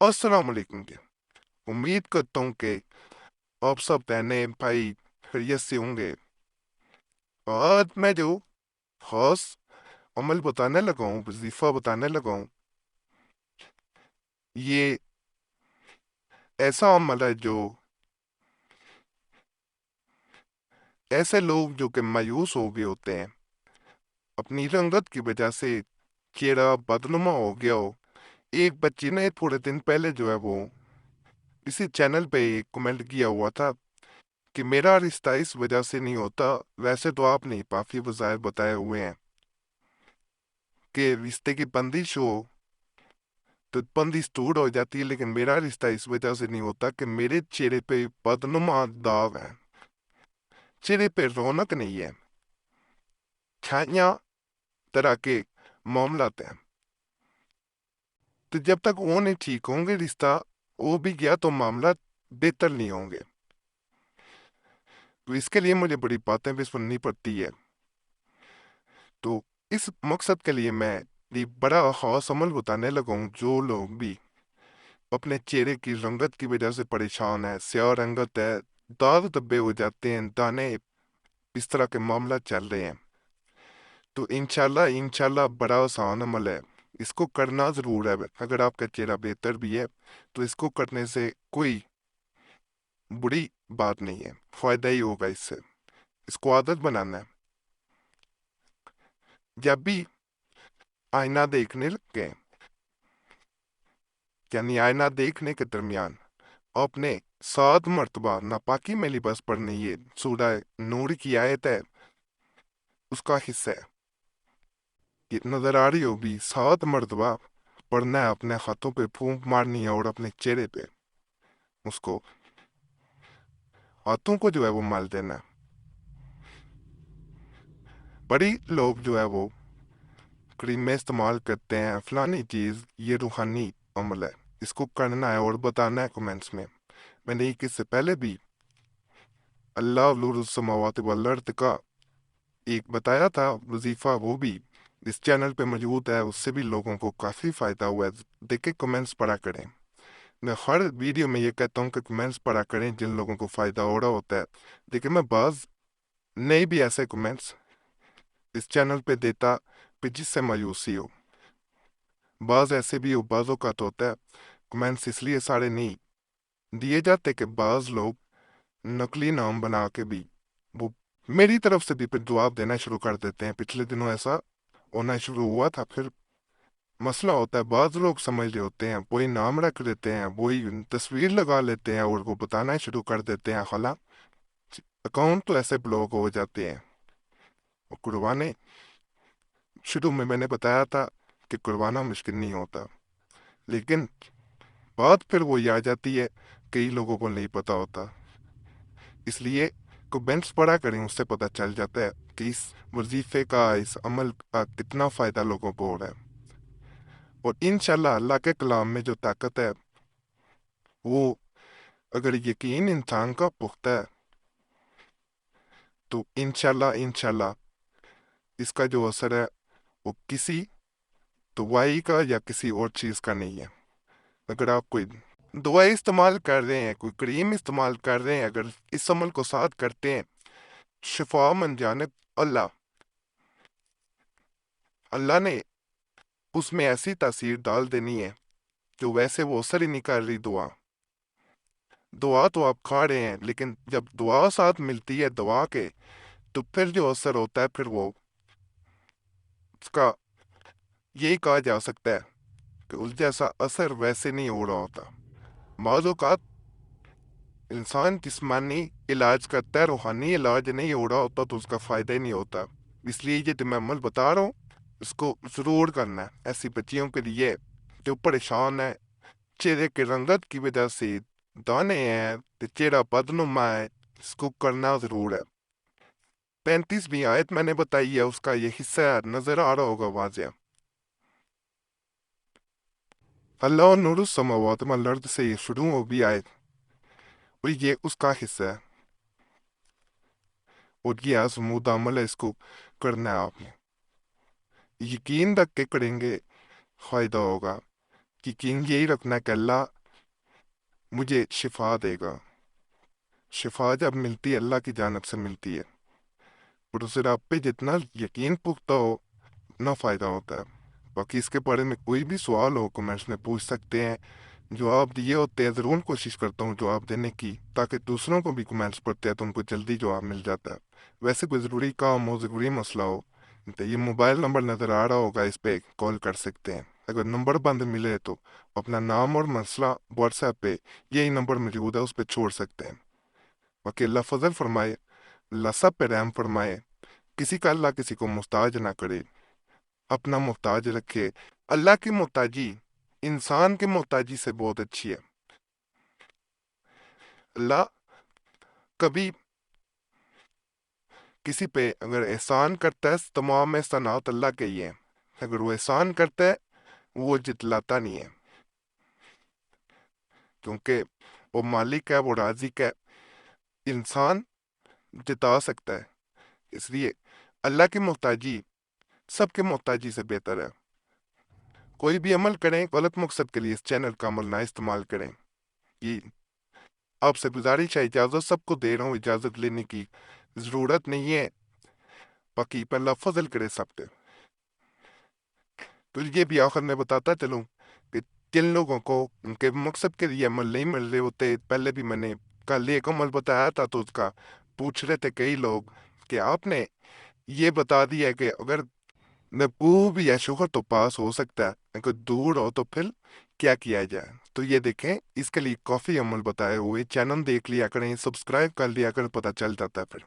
السلام علیکم کے امید کرتا ہوں کہ آپ سب بہنیں بھائی خیریت سے ہوں گے۔ آج میں جو خاص عمل بتانے لگا ہوں، وظیفہ بتانے لگا ہوں، یہ ایسا عمل ہے جو ایسے لوگ جو کہ مایوس ہو گئے ہوتے ہیں، اپنی رنگت کی وجہ سے چہرہ بدنما ہو گیا ہو۔ ایک بچی نے تھوڑے دن پہلے جو ہے وہ اسی چینل پہ ایک کمنٹ کیا ہوا تھا کہ میرا رشتہ اس وجہ سے نہیں ہوتا۔ ویسے تو آپ نے کافی وظائف بتائے ہوئے ہیں کہ رشتے کی بندش ہو تو بندش ٹوٹ ہو جاتی ہے، لیکن میرا رشتہ اس وجہ سے نہیں ہوتا کہ میرے چہرے پہ بدنما داغ ہے، چہرے پہ رونق نہیں ہے، چھائیاں طرح کے معاملات ہیں۔ تو جب تک وہ نہیں ٹھیک ہوں گے رشتہ وہ بھی گیا تو معاملات بہتر نہیں ہوں گے۔ تو اس کے لیے مجھے بڑی باتیں بھی سننی پڑتی ہے۔ تو اس مقصد کے لیے میں ایک بڑا خاص عمل بتانے لگا ہوں۔ جو لوگ بھی اپنے چہرے کی رنگت کی وجہ سے پریشان ہے، سیاہ رنگت ہے، داغ دبے ہو جاتے ہیں، دانے، اس طرح کے معاملات چل رہے ہیں، تو انشاءاللہ بڑا آسان عمل ہے، اس کو کرنا ضرور ہے۔ اگر آپ کا چہرہ بہتر بھی ہے تو اس کو کرنے سے کوئی بری بات نہیں ہے، فائدہ ہی ہوگا اس سے۔ اس کو عادت بنانا ہے۔ جب بھی آئینہ دیکھنے لگے، یعنی آئینہ دیکھنے کے درمیان آپ نے 7 مرتبہ ناپاکی میں لباس پڑھنے، یہ سورہ نور کی آیت ہے، اس کا حصہ ہے، یہ نظر آ رہی ہوگی۔ 7 مرتبہ پڑھنا ہے، اپنے ہاتھوں پہ پھونک مارنی ہے اور اپنے چہرے پہ اس کو، ہاتھوں کو جو ہے وہ مال دینا ہے۔ بڑی لوگ جو ہے وہ کریمیں استعمال کرتے ہیں، فلانی چیز، یہ روحانی عمل ہے، اس کو کرنا ہے اور بتانا ہے کمنٹس میں۔ میں نے اس سے پہلے بھی اللہ نور السماوات والارض کا ایک بتایا تھا وظیفہ، وہ بھی اس چینل پہ موجود ہے، اس سے بھی لوگوں کو کافی فائدہ ہوا ہے۔ دیکھیں کمنٹس پڑھا کریں، میں ہر ویڈیو میں یہ کہتا ہوں کہ کمنٹس پڑھا کریں جن لوگوں کو فائدہ ہو رہا ہوتا ہے۔ دیکھیں میں بعض نئے بھی ایسے کمنٹس اس چینل پہ دیتا پہ جس سے مایوسی ہو، بعض ایسے بھی ہو، بعض اوقات ہوتا ہے کمنٹس اس لیے سارے نہیں دیے جاتے کہ بعض لوگ نقلی نام بنا کے بھی وہ میری طرف سے بھی پھر جواب دینا شروع کر دیتے ہیں۔ پچھلے دنوں ایسا ہونا شروع ہوا تھا، پھر مسئلہ ہوتا ہے، بعض لوگ سمجھ رہے ہوتے ہیں، وہی نام رکھ دیتے ہیں، وہی تصویر لگا لیتے ہیں اور وہ بتانا شروع کر دیتے ہیں، خلا اکاؤنٹ تو ایسے بلاک ہو جاتے ہیں۔ اور قربانے شروع میں نے بتایا تھا کہ قربانہ مشکل نہیں ہوتا، لیکن بات پھر وہی آ جاتی ہے، کئی لوگوں کو نہیں پتا ہوتا، اس لیے کمنٹس پڑھا کریں، اس سے پتہ چل جاتا ہے کہ اس وظیفے کا، اس عمل کا کتنا فائدہ لوگوں کو ہو رہا ہے۔ اور انشاءاللہ اللہ کے کلام میں جو طاقت ہے، وہ اگر یقین انسان کا پختہ ہے تو انشاءاللہ اس کا جو اثر ہے وہ کسی دوائی کا یا کسی اور چیز کا نہیں ہے۔ اگر آپ کوئی دوائی استعمال کر رہے ہیں، کوئی کریم استعمال کر رہے ہیں، اگر اس عمل کو ساتھ کرتے ہیں، شفا من جانب اللہ نے اس میں ایسی تاثیر ڈال دینی ہے جو ویسے وہ اثر ہی نہیں کر رہی دعا۔ دعا تو آپ کھا رہے ہیں، لیکن جب دعا ساتھ ملتی ہے دعا کے، تو پھر جو اثر ہوتا ہے، پھر وہ اس کا یہی کہا جا سکتا ہے کہ اس جیسا اثر ویسے نہیں ہو رہا ہوتا۔ بعض اوقات انسان جسمانی علاج کرتا ہے، روحانی علاج نہیں ہو رہا ہوتا تو اس کا فائدہ ہی نہیں ہوتا۔ اس لیے یہ جو میں عمل بتا رہا ہوں اس کو ضرور کرنا ہے، ایسی بچیوں کے لیے جو پریشان ہے، چہرے کی رنگت کی وجہ سے دانے ہیں، چہرہ بدنما ہے، اس کو کرنا ضرور ہے۔ 35ویں آیت میں نے بتائی ہے، اس کا یہ حصہ نظر آ رہا ہوگا واضح۔ اللہ نور السماوات والارض سے یہ شروع ہو بھی آئے اور یہ اس کا حصہ ہے، اور یہ آزمودہ عمل ہے، اس کو کرنا ہے آپ نے۔ یقین رکھ کے کریں گے فائدہ ہوگا۔ یقین یہی رکھنا کہ اللہ مجھے شفا دے گا. شفا جب ملتی ہے اللہ کی جانب سے ملتی ہے، اور اسے رب پہ جتنا یقین پختہ ہو اتنا فائدہ ہوتا ہے. باقی اس کے بارے میں کوئی بھی سوال ہو کمنٹس میں پوچھ سکتے ہیں. جواب دیے ہوتے ہیں، ضرور کوشش کرتا ہوں جواب دینے کی، تاکہ دوسروں کو بھی کمنٹس پڑھتے ہیں تو ان کو جلدی جواب مل جاتا ہے. ویسے کوئی ضروری کام ہو، ضروری مسئلہ ہو تو یہ موبائل نمبر نظر آ رہا ہوگا، اس پہ کال کر سکتے ہیں. اگر نمبر بند ملے تو اپنا نام اور مسئلہ واٹس ایپ پہ یہی نمبر موجود ہے، اس پہ چھوڑ سکتے ہیں. باقی اللہ فضل فرمائے، اللہ سب پہ رحم فرمائے. کسی کا اللہ کسی کو محتاج نہ کرے، اپنا محتاج رکھے. اللہ کی محتاجی انسان کی محتاجی سے بہت اچھی ہے. اللہ کبھی کسی پہ اگر احسان کرتا ہے، تمام احسانات اللہ کے ہی ہیں. اگر وہ احسان کرتا ہے وہ جتلاتا نہیں ہے، کیونکہ وہ مالک ہے، وہ رازق ہے. انسان جتا سکتا ہے، اس لیے اللہ کی محتاجی سب کے محتاجی سے بہتر ہے. کوئی بھی عمل کریں غلط مقصد کے لیے اس چینل کا عمل نہ استعمال کریں. یہ آپ سے گزارش ہے، اجازت سب کو دے رہا ہوں، اجازت لینے کی ضرورت نہیں ہے. باقی پہ اللہ فضل کرے سب پہ. تو یہ بھی آخر میں بتاتا چلوں کہ جن لوگوں کو ان کے مقصد کے لیے عمل نہیں مل رہے ہوتے، پہلے بھی میں نے کل ایک عمل بتایا تھا تو اس کا پوچھ رہے تھے کئی لوگ کہ آپ نے یہ بتا دیا کہ اگر محبوب یا شوہر تو پاس ہو سکتا ہے، اگر دور ہو تو پھر کیا کیا جائے. تو یہ دیکھیں، اس کے لیے کافی عمل بتائے ہوئے. چینل دیکھ لیا کریں، سبسکرائب کر لیا کریں، پتہ چل جاتا ہے پھر.